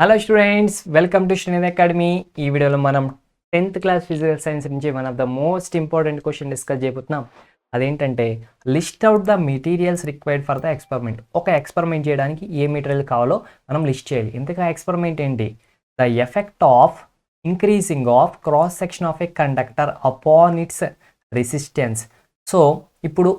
Hello students, welcome to Srinidhi academy. ఈ వీడియోలో మనం 10th క్లాస్ ఫిజికల్ సైన్స్ నుంచి one of the most important question discuss చేయబోతున్నాం. అదేంటంటే list out the materials required for the experiment. ఒక experiment చేయడానికి ఏ material కావాలో మనం లిస్ట్ చేయాలి. ఇంతగా ఎక్స్పెరిమెంట్ ఏంటి? The effect of increasing of cross section of A conductor upon it's resistance. So ఇప్పుడు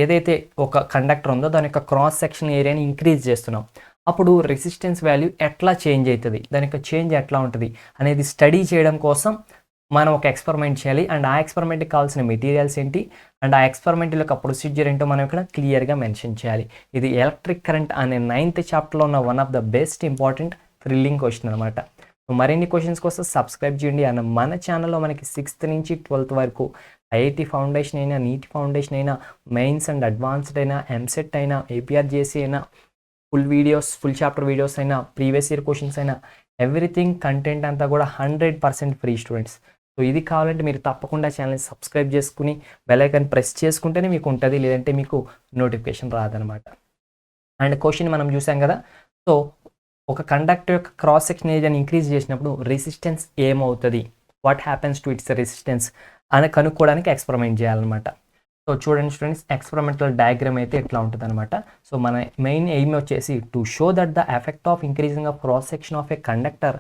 ఏదైతే ఒక కండక్టర్ ఉందో దాని యొక్క క్రాస్ సెక్షన్ ఏరియాని ఇంక్రీజ్ చేస్తున్నాం. అప్పుడు రెసిస్టెన్స్ వాల్యూ ఎట్లా చేంజ్ అవుతుంది, దాని యొక్క చేంజ్ ఎట్లా ఉంటుంది అనేది స్టడీ చేయడం కోసం మనం ఒక ఎక్స్పెరిమెంట్ చేయాలి. అండ్ ఆ ఎక్స్పెరిమెంట్కి కావాల్సిన మెటీరియల్స్ ఏంటి అండ్ ఆ ఎక్స్పెరిమెంట్ యొక్క ప్రొసీజర్ ఏంటో మనం ఇక్కడ క్లియర్గా మెన్షన్ చేయాలి. ఇది ఎలక్ట్రిక్ కరెంట్ అనే 9th చాప్టర్లో ఉన్న one of the best important thrilling question అనమాట. మరిన్ని క్వశ్చన్స్ కోసం సబ్స్క్రైబ్ చేయండి. అండ్ మన ఛానల్లో మనకి 6th నుంచి 12th వరకు ఐఐటి ఫౌండేషన్ అయినా, నీట్ ఫౌండేషన్ అయినా, మెయిన్స్ అండ్ అడ్వాన్స్డ్ అయినా, ఎంసెట్ అయినా, ఏపీఆర్జేసీ అయినా, ఫుల్ చాప్టర్ వీడియోస్ అయినా, ప్రీవియస్ ఇయర్ క్వశ్చన్స్ అయినా, ఎవ్రీథింగ్ కంటెంట్ అంతా కూడా 100% ఫ్రీ స్టూడెంట్స్. సో ఇది కావాలంటే మీరు తప్పకుండా ఛానల్ని సబ్స్క్రైబ్ చేసుకుని బెల్ ఐకాన్ ప్రెస్ చేసుకుంటేనే మీకు ఉంటుంది, లేదంటే మీకు నోటిఫికేషన్ రాదనమాట. అండ్ క్వశ్చన్ మనం చూసాం కదా. సో ఒక కండక్టర్ యొక్క క్రాస్ సెక్షన్ ఏరియాని ఇంక్రీజ్ చేసినప్పుడు రెసిస్టెన్స్ ఏమవుతుంది, what happens to it's resistance అని కనుక్కోవడానికి ఎక్స్పెరిమెంట్ చేయాలన్నమాట. సో చూడండి స్టూడెంట్స్, ఎక్స్పెరిమెంటల్ డయాగ్రామ్ అయితే ఎట్లా ఉంటుంది అనమాట. సో మన మెయిన్ ఎయిమ్ వచ్చేసి to show that the effect of increasing of cross section of A conductor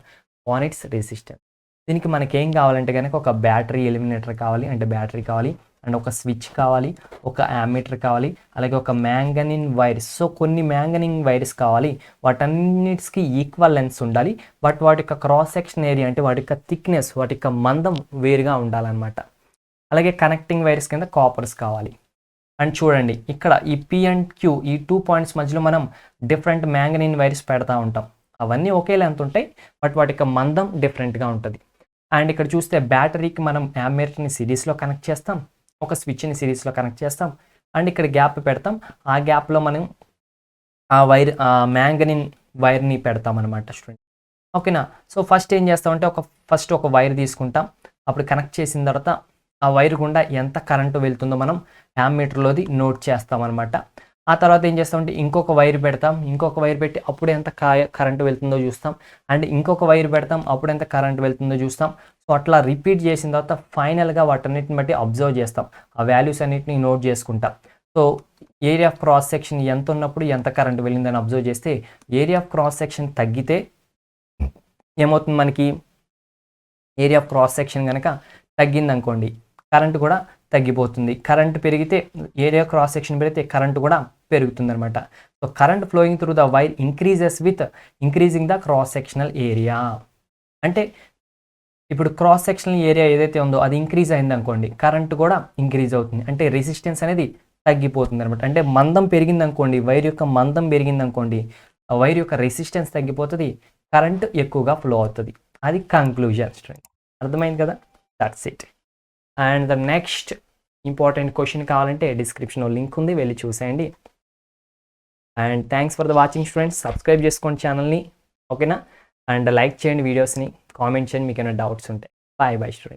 on it's resistance. దీనికి మనకి ఏం కావాలంటే కనుక ఒక బ్యాటరీ ఎలిమినేటర్ కావాలి, అంటే బ్యాటరీ కావాలి, అండ్ ఒక స్విచ్ కావాలి, ఒక యామ్మీటర్ కావాలి, అలాగే ఒక మ్యాంగనిన్ వైర్స్. సో కొన్ని మ్యాంగనిన్ వైర్స్ కావాలి, వాటన్నిటికి ఈక్వల్ లెన్స్ ఉండాలి, బట్ వాటి యొక్క క్రాస్ సెక్షన్ ఏరియా అంటే వాటి యొక్క థిక్నెస్, వాటి యొక్క మందం వేరుగా ఉండాలన్నమాట. అలాగే కనెక్టింగ్ వైర్స్ కింద కాపర్స్ కావాలి. అండ్ చూడండి ఇక్కడ ఈ పి అండ్ క్యూ, ఈ 2 పాయింట్స్ మధ్యలో మనం డిఫరెంట్ మ్యాంగనీన్ వైర్స్ పెడతా ఉంటాం. అవన్నీ ఒకే లెంత్ ఉంటాయి, బట్ వాటి యొక్క మందం డిఫరెంట్గా ఉంటుంది. అండ్ ఇక్కడ చూస్తే బ్యాటరీకి మనం యామ్మీటర్ని సిరీస్లో కనెక్ట్ చేస్తాం, ఒక స్విచ్ని సిరీస్లో కనెక్ట్ చేస్తాం, అండ్ ఇక్కడ గ్యాప్ పెడతాం. ఆ గ్యాప్లో మనం ఆ మ్యాంగనీన్ వైర్ని పెడతాం అనమాట స్టూడెంట్. ఓకేనా. సో ఫస్ట్ ఏం చేస్తామంటే ఒక వైర్ తీసుకుంటాం. అప్పుడు కనెక్ట్ చేసిన తర్వాత ఆ వైర్ గుండా ఎంత కరెంటు వెళ్తుందో మనం యామ్మీటర్లోది నోట్ చేస్తామన్నమాట. ఆ తర్వాత ఏం చేస్తామంటే ఇంకొక వైర్ పెడతాం, ఇంకొక వైర్ పెట్టి అప్పుడు ఎంత కరెంటు వెళ్తుందో చూస్తాం, అండ్ ఇంకొక వైర్ పెడతాం, అప్పుడు ఎంత కరెంటు వెళ్తుందో చూస్తాం. సో అట్లా రిపీట్ చేసిన తర్వాత ఫైనల్గా వాటన్నిటిని బట్టి అబ్జర్వ్ చేస్తాం, ఆ వాల్యూస్ అన్నిటిని నోట్ చేసుకుంటాం. So area of cross section ఎంత ఉన్నప్పుడు ఎంత కరెంటు వెళ్ళిందని అబ్జర్వ్ చేస్తే ఏరియా ఆఫ్ క్రాస్ సెక్షన్ తగ్గితే ఏమవుతుంది, మనకి ఏరియా ఆఫ్ క్రాస్ సెక్షన్ కనుక తగ్గిందనుకోండి కరెంట్ కూడా తగ్గిపోతుంది. కరెంట్ పెరిగితే ఏరియా క్రాస్ సెక్షన్ పెరిగితే కరెంట్ కూడా పెరుగుతుంది అనమాట. So current flowing through the wire increases with increasing the cross sectional area. అంటే ఇప్పుడు క్రాస్ సెక్షనల్ ఏరియా ఏదైతే ఉందో అది ఇంక్రీజ్ అయింది అనుకోండి, కరెంట్ కూడా ఇంక్రీజ్ అవుతుంది, అంటే రెసిస్టెన్స్ అనేది తగ్గిపోతుంది అనమాట. అంటే మందం పెరిగింది అనుకోండి, వైర్ యొక్క మందం పెరిగింది అనుకోండి, ఆ వైర్ యొక్క రెసిస్టెన్స్ తగ్గిపోతుంది, కరెంట్ ఎక్కువగా ఫ్లో అవుతుంది. అది కంక్లూజన్ స్టూడెంట్. అర్థమైంది కదా? That's it. And the next important question కావాలంటే డిస్క్రిప్షన్లో లింక్ ఉంది, వెళ్ళి చూసేయండి. And thanks for the watching students. Subscribe చేసుకోండి ఛానల్ని, ఓకేనా. అండ్ లైక్ చేయండి వీడియోస్ని, కామెంట్ చేయండి మీకు ఏమైనా డౌట్స్ ఉంటే. Bye student.